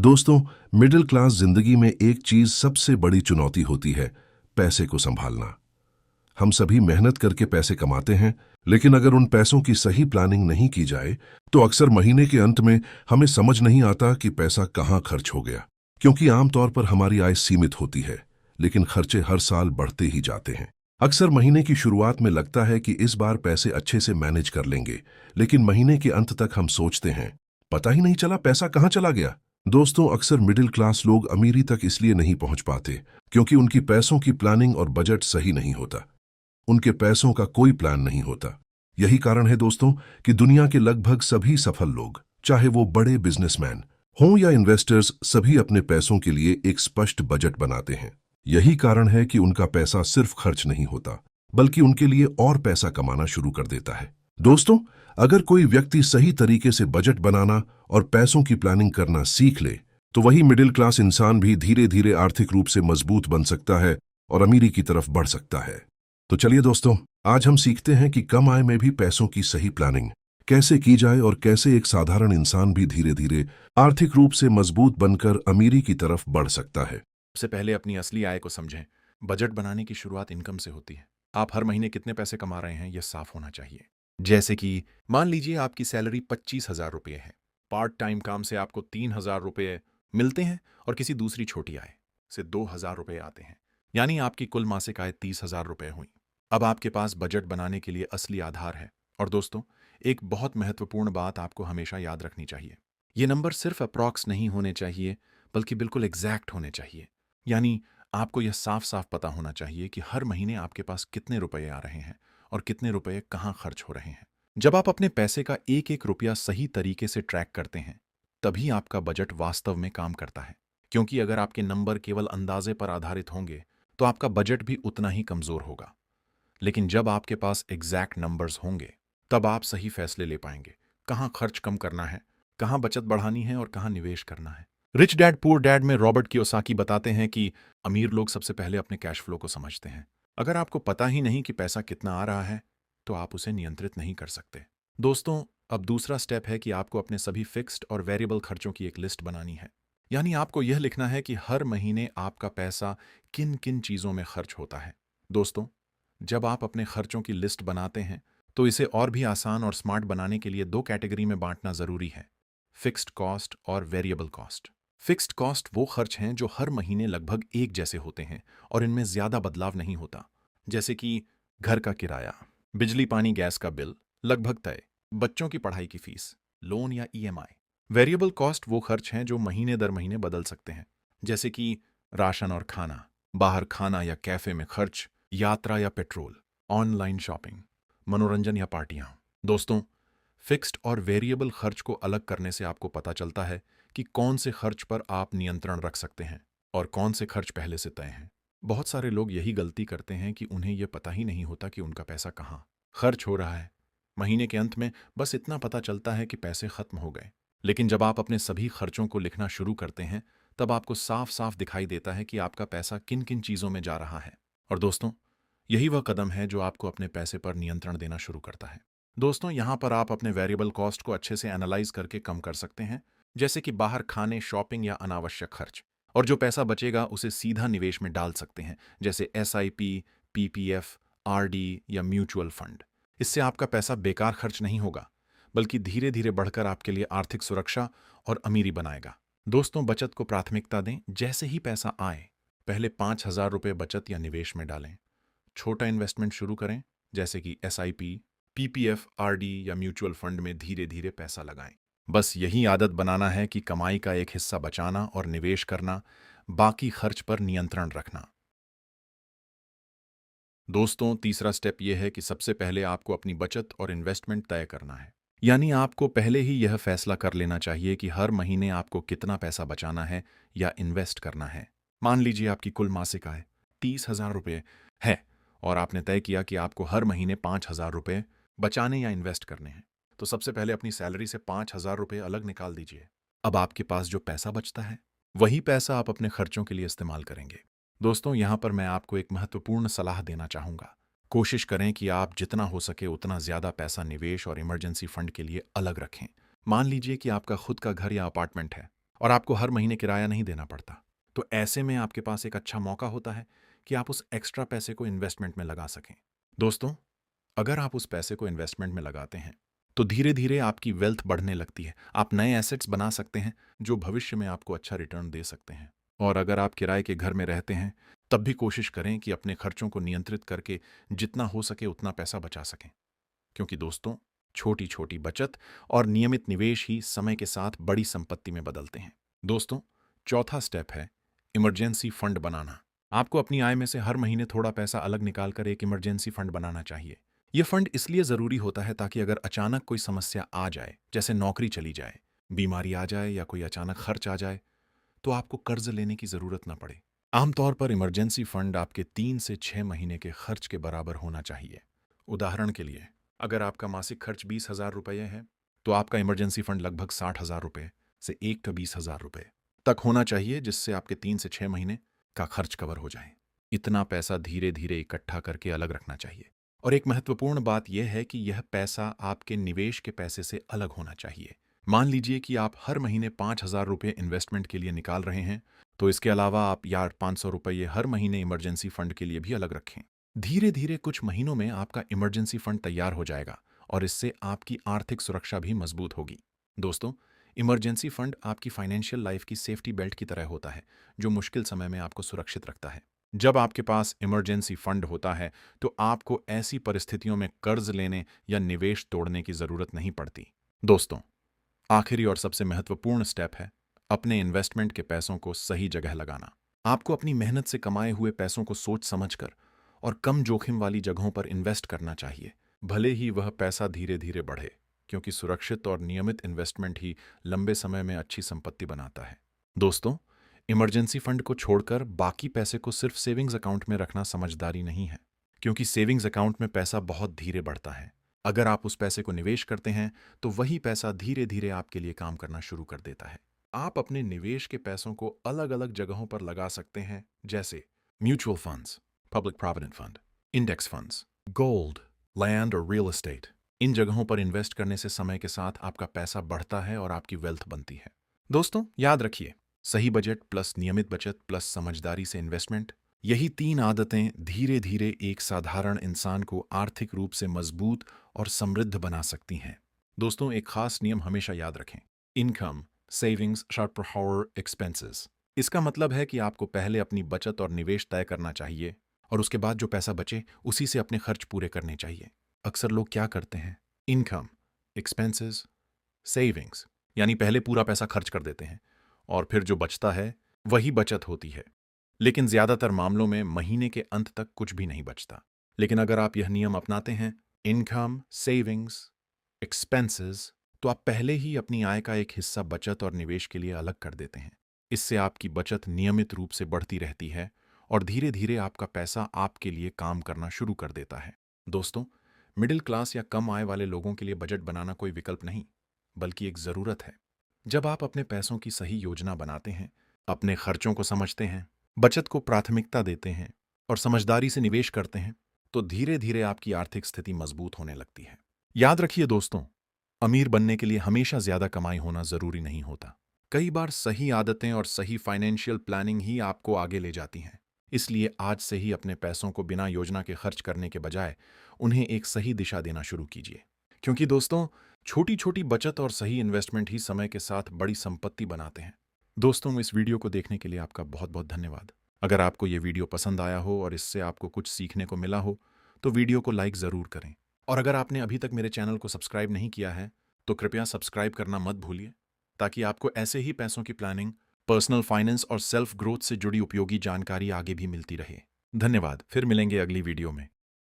दोस्तों, middle class जिंदगी में एक चीज सबसे बड़ी चुनौती होती है, पैसे को संभालना। हम सभी मेहनत करके पैसे कमाते हैं, लेकिन अगर उन पैसों की सही प्लानिंग नहीं की जाए तो अक्सर महीने के अंत में हमें समझ नहीं आता कि पैसा कहाँ खर्च हो गया। क्योंकि आमतौर पर हमारी आय सीमित होती है, लेकिन खर्चे हर साल बढ़ते ही जाते हैं। अक्सर महीने की शुरुआत में लगता है कि इस बार पैसे अच्छे से मैनेज कर लेंगे, लेकिन महीने के अंत तक हम सोचते हैं, पता ही नहीं चला पैसा कहाँ चला गया। दोस्तों, अक्सर मिडिल क्लास लोग अमीरी तक इसलिए नहीं पहुंच पाते क्योंकि उनकी पैसों की प्लानिंग और बजट सही नहीं होता। उनके पैसों का कोई प्लान नहीं होता। यही कारण है दोस्तों कि दुनिया के लगभग सभी सफल लोग, चाहे वो बड़े बिजनेसमैन हों या इन्वेस्टर्स, सभी अपने पैसों के लिए एक स्पष्ट बजट बनाते हैं। यही कारण है कि उनका पैसा सिर्फ खर्च नहीं होता, बल्कि उनके लिए और पैसा कमाना शुरू कर देता है। दोस्तों, अगर कोई व्यक्ति सही तरीके से बजट बनाना और पैसों की प्लानिंग करना सीख ले, तो वही मिडिल क्लास इंसान भी धीरे धीरे आर्थिक रूप से मजबूत बन सकता है और अमीरी की तरफ बढ़ सकता है। तो चलिए दोस्तों, आज हम सीखते हैं कि कम आय में भी पैसों की सही प्लानिंग कैसे की जाए और कैसे एक साधारण इंसान भी धीरे धीरे आर्थिक रूप से मजबूत बनकर अमीरी की तरफ बढ़ सकता है। सबसे पहले अपनी असली आय को समझें। बजट बनाने की शुरुआत इनकम से होती है। आप हर महीने कितने पैसे कमा रहे हैं, यह साफ होना चाहिए। जैसे कि मान लीजिए आपकी सैलरी 25,000 रुपये है। पार्ट टाइम काम से आपको 3,000 रुपये मिलते हैं और किसी दूसरी छोटी आय से 2,000 रुपये आते हैं। यानी आपकी कुल मासिक आय 30,000 रुपये हुई। अब आपके पास बजट बनाने के लिए असली आधार है। और दोस्तों, एक बहुत महत्वपूर्ण बात आपको हमेशा याद रखनी चाहिए। ये नंबर सिर्फ अप्रॉक्स नहीं होने चाहिए, बल्कि बिल्कुल एग्जैक्ट होने चाहिए। यानी आपको यह साफ साफ पता होना चाहिए कि हर महीने आपके पास कितने रुपए आ रहे हैं और कितने रुपए कहाँ खर्च हो रहे हैं। जब आप अपने पैसे का एक एक रुपया सही तरीके से ट्रैक करते हैं, तभी आपका बजट वास्तव में काम करता है। क्योंकि अगर आपके नंबर केवल अंदाजे पर आधारित होंगे, तो आपका बजट भी उतना ही कमजोर होगा। लेकिन जब आपके पास एग्जैक्ट नंबर्स होंगे, तब आप सही फैसले ले पाएंगे। कहाँ खर्च कम करना है, कहाँ बचत बढ़ानी है और कहाँ निवेश करना है। रिच डैड पुअर डैड में रॉबर्ट कियोसाकी बताते हैं कि अमीर लोग सबसे पहले अपने कैश फ्लो को समझते हैं। अगर आपको पता ही नहीं कि पैसा कितना आ रहा है, तो आप उसे नियंत्रित नहीं कर सकते। दोस्तों, अब दूसरा स्टेप है कि आपको अपने सभी फिक्स्ड और वेरिएबल खर्चों की एक लिस्ट बनानी है। यानी आपको यह लिखना है कि हर महीने आपका पैसा किन किन चीजों में खर्च होता है। दोस्तों, जब आप अपने खर्चों की लिस्ट बनाते हैं, तो इसे और भी आसान और स्मार्ट बनाने के लिए दो कैटेगरी में बांटना जरूरी है: फिक्स्ड कॉस्ट और वेरिएबल कॉस्ट। फिक्स्ड कॉस्ट वो खर्च हैं जो हर महीने लगभग एक जैसे होते हैं और इनमें ज्यादा बदलाव नहीं होता। जैसे कि घर का किराया, बिजली पानी गैस का बिल लगभग तय, बच्चों की पढ़ाई की फीस, लोन या ईएमआई। वेरिएबल कॉस्ट वो खर्च हैं जो महीने दर महीने बदल सकते हैं। जैसे कि राशन और खाना, बाहर खाना या कैफे में खर्च, यात्रा या पेट्रोल, ऑनलाइन शॉपिंग, मनोरंजन या पार्टियां। दोस्तों, फिक्स्ड और वेरिएबल खर्च को अलग करने से आपको पता चलता है कि कौन से खर्च पर आप नियंत्रण रख सकते हैं और कौन से खर्च पहले से तय हैं। बहुत सारे लोग यही गलती करते हैं कि उन्हें यह पता ही नहीं होता कि उनका पैसा कहाँ खर्च हो रहा है। महीने के अंत में बस इतना पता चलता है कि पैसे खत्म हो गए। लेकिन जब आप अपने सभी खर्चों को लिखना शुरू करते हैं, तब आपको साफ साफ दिखाई देता है कि आपका पैसा किन किन चीजों में जा रहा है। और दोस्तों, यही वह कदम है जो आपको अपने पैसे पर नियंत्रण देना शुरू करता है। दोस्तों, यहां पर आप अपने वेरिएबल कॉस्ट को अच्छे से एनालाइज करके कम कर सकते हैं। जैसे कि बाहर खाने, शॉपिंग या अनावश्यक खर्च। और जो पैसा बचेगा उसे सीधा निवेश में डाल सकते हैं, जैसे एसआईपी, पीपीएफ, आरडी या म्यूचुअल फंड। इससे आपका पैसा बेकार खर्च नहीं होगा, बल्कि धीरे धीरे बढ़कर आपके लिए आर्थिक सुरक्षा और अमीरी बनाएगा। दोस्तों, बचत को प्राथमिकता दें। जैसे ही पैसा आए, पहले 5,000 रुपये बचत या निवेश में डालें। छोटा इन्वेस्टमेंट शुरू करें, जैसे कि एसआईपी, पीपीएफ, आरडी या म्यूचुअल फंड में धीरे धीरे पैसा लगाएं। बस यही आदत बनाना है कि कमाई का एक हिस्सा बचाना और निवेश करना, बाकी खर्च पर नियंत्रण रखना। दोस्तों, तीसरा स्टेप यह है कि सबसे पहले आपको अपनी बचत और इन्वेस्टमेंट तय करना है। यानी आपको पहले ही यह फैसला कर लेना चाहिए कि हर महीने आपको कितना पैसा बचाना है या इन्वेस्ट करना है। मान लीजिए आपकी कुल मासिक आय 30,000 रुपये है और आपने तय किया कि आपको हर महीने 5,000 रुपये बचाने या इन्वेस्ट करने हैं। तो सबसे पहले अपनी सैलरी से 5,000 रुपये अलग निकाल दीजिए। अब आपके पास जो पैसा बचता है, वही पैसा आप अपने खर्चों के लिए इस्तेमाल करेंगे। दोस्तों, यहां पर मैं आपको एक महत्वपूर्ण सलाह देना चाहूंगा। कोशिश करें कि आप जितना हो सके उतना ज्यादा पैसा निवेश और इमरजेंसी फंड के लिए अलग रखें। मान लीजिए कि आपका खुद का घर या अपार्टमेंट है, और आपको हर महीने किराया नहीं देना पड़ता। तो ऐसे में आपके पास एक अच्छा मौका होता है कि आप उस एक्स्ट्रा पैसे को इन्वेस्टमेंट में लगा सकें। दोस्तों, अगर आप उस पैसे को इन्वेस्टमेंट में लगाते हैं तो धीरे धीरे आपकी वेल्थ बढ़ने लगती है। आप नए एसेट्स बना सकते हैं जो भविष्य में आपको अच्छा रिटर्न दे सकते हैं। और अगर आप किराए के घर में रहते हैं तब भी कोशिश करें कि अपने खर्चों को नियंत्रित करके जितना हो सके उतना पैसा बचा सकें, क्योंकि दोस्तों, छोटी छोटी बचत और नियमित निवेश ही समय के साथ बड़ी संपत्ति में बदलते हैं। दोस्तों, चौथा स्टेप है इमरजेंसी फंड बनाना। आपको अपनी आय में से हर महीने थोड़ा पैसा अलग निकालकर एक इमरजेंसी फंड बनाना चाहिए। यह फंड इसलिए जरूरी होता है ताकि अगर अचानक कोई समस्या आ जाए, जैसे नौकरी चली जाए, बीमारी आ जाए या कोई अचानक खर्च आ जाए, तो आपको कर्ज लेने की जरूरत न पड़े। आमतौर पर इमरजेंसी फंड आपके 3 से 6 महीने के खर्च के बराबर होना चाहिए। उदाहरण के लिए, अगर आपका मासिक खर्च 20,000 रुपये है तो आपका इमरजेंसी फंड लगभग 60,000 रुपये से 1 20,000 रुपये तक होना चाहिए, जिससे आपके 3 से 6 महीने का खर्च कवर हो जाए। इतना पैसा धीरे धीरे इकट्ठा करके अलग रखना चाहिए। और एक महत्वपूर्ण बात यह है कि यह पैसा आपके निवेश के पैसे से अलग होना चाहिए। मान लीजिए कि आप हर महीने 5,000 रुपये इन्वेस्टमेंट के लिए निकाल रहे हैं, तो इसके अलावा आप 500 रुपये हर महीने इमरजेंसी फंड के लिए भी अलग रखें। धीरे धीरे कुछ महीनों में आपका इमरजेंसी फंड तैयार हो जाएगा और इससे आपकी आर्थिक सुरक्षा भी मजबूत होगी। दोस्तों, इमरजेंसी फंड आपकी फाइनेंशियल लाइफ की सेफ्टी बेल्ट की तरह होता है, जो मुश्किल समय में आपको सुरक्षित रखता है। जब आपके पास इमरजेंसी फंड होता है तो आपको ऐसी परिस्थितियों में कर्ज लेने या निवेश तोड़ने की जरूरत नहीं पड़ती। दोस्तों, आखिरी और सबसे महत्वपूर्ण स्टेप है अपने इन्वेस्टमेंट के पैसों को सही जगह लगाना। आपको अपनी मेहनत से कमाए हुए पैसों को सोच समझकर और कम जोखिम वाली जगहों पर इन्वेस्ट करना चाहिए, भले ही वह पैसा धीरे धीरे बढ़े, क्योंकि सुरक्षित और नियमित इन्वेस्टमेंट ही लंबे समय में अच्छी संपत्ति बनाता है। दोस्तों, इमरजेंसी फंड को छोड़कर बाकी पैसे को सिर्फ सेविंग्स अकाउंट में रखना समझदारी नहीं है, क्योंकि सेविंग्स अकाउंट में पैसा बहुत धीरे बढ़ता है। अगर आप उस पैसे को निवेश करते हैं तो वही पैसा धीरे धीरे आपके लिए काम करना शुरू कर देता है। आप अपने निवेश के पैसों को अलग अलग जगहों पर लगा सकते हैं, जैसे mutual funds, public provident fund, index funds, gold, land और रियल एस्टेट। इन जगहों पर इन्वेस्ट करने से समय के साथ आपका पैसा बढ़ता है और आपकी वेल्थ बनती है। दोस्तों, याद रखिए, सही बजट प्लस नियमित बचत प्लस समझदारी से इन्वेस्टमेंट, यही 3 आदतें धीरे धीरे एक साधारण इंसान को आर्थिक रूप से मजबूत और समृद्ध बना सकती हैं। दोस्तों, एक खास नियम हमेशा याद रखें: इनकम, सेविंग्स, शॉर्ट एक्सपेंसेस। इसका मतलब है कि आपको पहले अपनी बचत और निवेश तय करना चाहिए और उसके बाद जो पैसा बचे उसी से अपने खर्च पूरे करने चाहिए। अक्सर लोग क्या करते हैं, इनकम, एक्सपेंसेस, सेविंग्स, यानी पहले पूरा पैसा खर्च कर देते हैं और फिर जो बचता है वही बचत होती है। लेकिन ज्यादातर मामलों में महीने के अंत तक कुछ भी नहीं बचता। लेकिन अगर आप यह नियम अपनाते हैं, इनकम, सेविंग्स, एक्सपेंसेस, तो आप पहले ही अपनी आय का एक हिस्सा बचत और निवेश के लिए अलग कर देते हैं। इससे आपकी बचत नियमित रूप से बढ़ती रहती है और धीरे धीरे आपका पैसा आपके लिए काम करना शुरू कर देता है। दोस्तों, मिडिल क्लास या कम आय वाले लोगों के लिए बजट बनाना कोई विकल्प नहीं, बल्कि एक जरूरत है। जब आप अपने पैसों की सही योजना बनाते हैं, अपने खर्चों को समझते हैं, बचत को प्राथमिकता देते हैं और समझदारी से निवेश करते हैं, तो धीरे धीरे आपकी आर्थिक स्थिति मजबूत होने लगती है। याद रखिए दोस्तों, अमीर बनने के लिए हमेशा ज्यादा कमाई होना जरूरी नहीं होता। कई बार सही आदतें और सही फाइनेंशियल प्लानिंग ही आपको आगे ले जाती हैं। इसलिए आज से ही अपने पैसों को बिना योजना के खर्च करने के बजाय उन्हें एक सही दिशा देना शुरू कीजिए, क्योंकि दोस्तों, छोटी छोटी बचत और सही इन्वेस्टमेंट ही समय के साथ बड़ी संपत्ति बनाते हैं। दोस्तों, इस वीडियो को देखने के लिए आपका बहुत बहुत धन्यवाद। अगर आपको ये वीडियो पसंद आया हो और इससे आपको कुछ सीखने को मिला हो तो वीडियो को लाइक ज़रूर करें। और अगर आपने अभी तक मेरे चैनल को सब्सक्राइब नहीं किया है तो कृपया सब्सक्राइब करना मत भूलिए, ताकि आपको ऐसे ही पैसों की प्लानिंग, पर्सनल फाइनेंस और सेल्फ ग्रोथ से जुड़ी उपयोगी जानकारी आगे भी मिलती रहे। धन्यवाद। फिर मिलेंगे अगली वीडियो में।